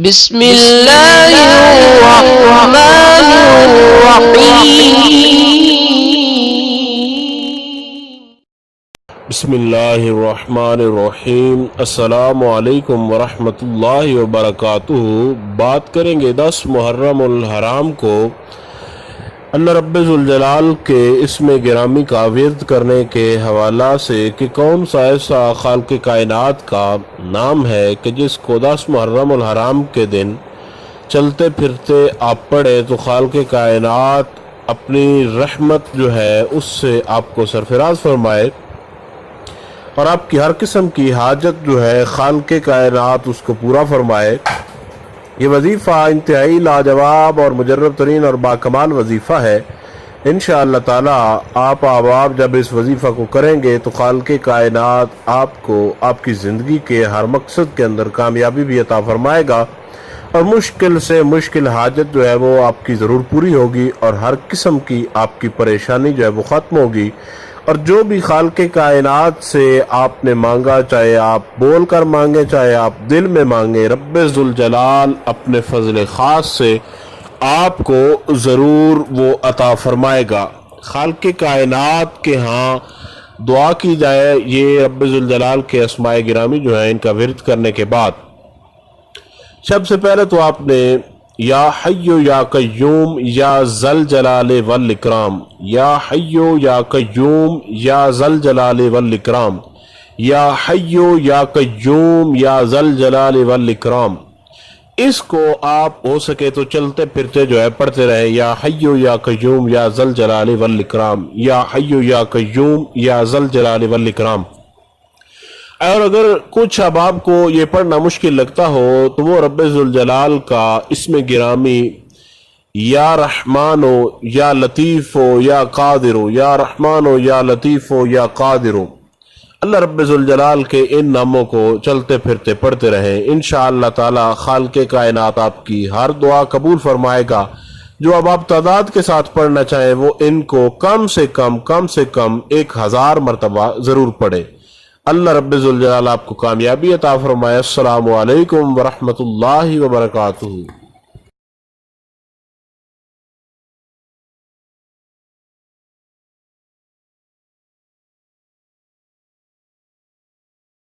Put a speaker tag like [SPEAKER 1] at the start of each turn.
[SPEAKER 1] بسم اللہ الرحمن الرحیم
[SPEAKER 2] بسم اللہ الرحمن الرحیم۔ السلام علیکم ورحمۃ اللہ وبرکاتہ۔ بات کریں گے 10 محرم الحرام کو اللہ رب ذوالجلال کے اسم گرامی کا ورد کرنے کے حوالہ سے کہ کون سا ایسا خالق کائنات کا نام ہے کہ جس کو 10 محرم الحرام کے دن چلتے پھرتے آپ پڑھے تو خالق کائنات اپنی رحمت جو ہے اس سے آپ کو سرفراز فرمائے اور آپ کی ہر قسم کی حاجت جو ہے خالق کائنات اس کو پورا فرمائے۔ یہ وظیفہ انتہائی لاجواب اور مجرب ترین اور باکمال وظیفہ ہے۔ انشاءاللہ تعالی آپ احباب جب اس وظیفہ کو کریں گے تو خالق کائنات آپ کو آپ کی زندگی کے ہر مقصد کے اندر کامیابی بھی عطا فرمائے گا اور مشکل سے مشکل حاجت جو ہے وہ آپ کی ضرور پوری ہوگی اور ہر قسم کی آپ کی پریشانی جو ہے وہ ختم ہوگی، اور جو بھی خالق کائنات سے آپ نے مانگا، چاہے آپ بول کر مانگے چاہے آپ دل میں مانگے، رب ذوالجلال اپنے فضل خاص سے آپ کو ضرور وہ عطا فرمائے گا۔ خالق کائنات کے ہاں دعا کی جائے یہ رب ذوالجلال کے اسماء گرامی جو ہیں ان کا ورد کرنے کے بعد سب سے پہلے تو آپ نے یا حی یا قیوم یا ذل جلال والاکرام، یا حی یا قیوم یا ذل جلال والاکرام، یا حی یا قیوم یا ذل جلال والاکرام، اس کو آپ ہو سکے تو چلتے پھرتے جو ہے پڑھتے رہے، یا حی یا قیوم یا ذل جلال والاکرام، یا حی یا قیوم یا ذل جلال والاکرام۔ اور اگر کچھ احباب کو یہ پڑھنا مشکل لگتا ہو تو وہ رب ذوالجلال کا اسم گرامی یا رحمان ہو یا لطیف ہو یا قادر ہو، یا رحمان ہو یا لطیف ہو یا قادر ہو، اللہ رب ذوالجلال کے ان ناموں کو چلتے پھرتے پڑھتے رہیں۔ انشاءاللہ تعالی خالق کائنات آپ کی ہر دعا قبول فرمائے گا۔ جو اب آپ تعداد کے ساتھ پڑھنا چاہیں وہ ان کو کم سے کم 1000 مرتبہ ضرور پڑھیں۔ اللہ رب ذوالجلال آپ کو کامیابی عطا فرمائے۔ السلام علیکم ورحمۃ اللہ وبرکاتہ۔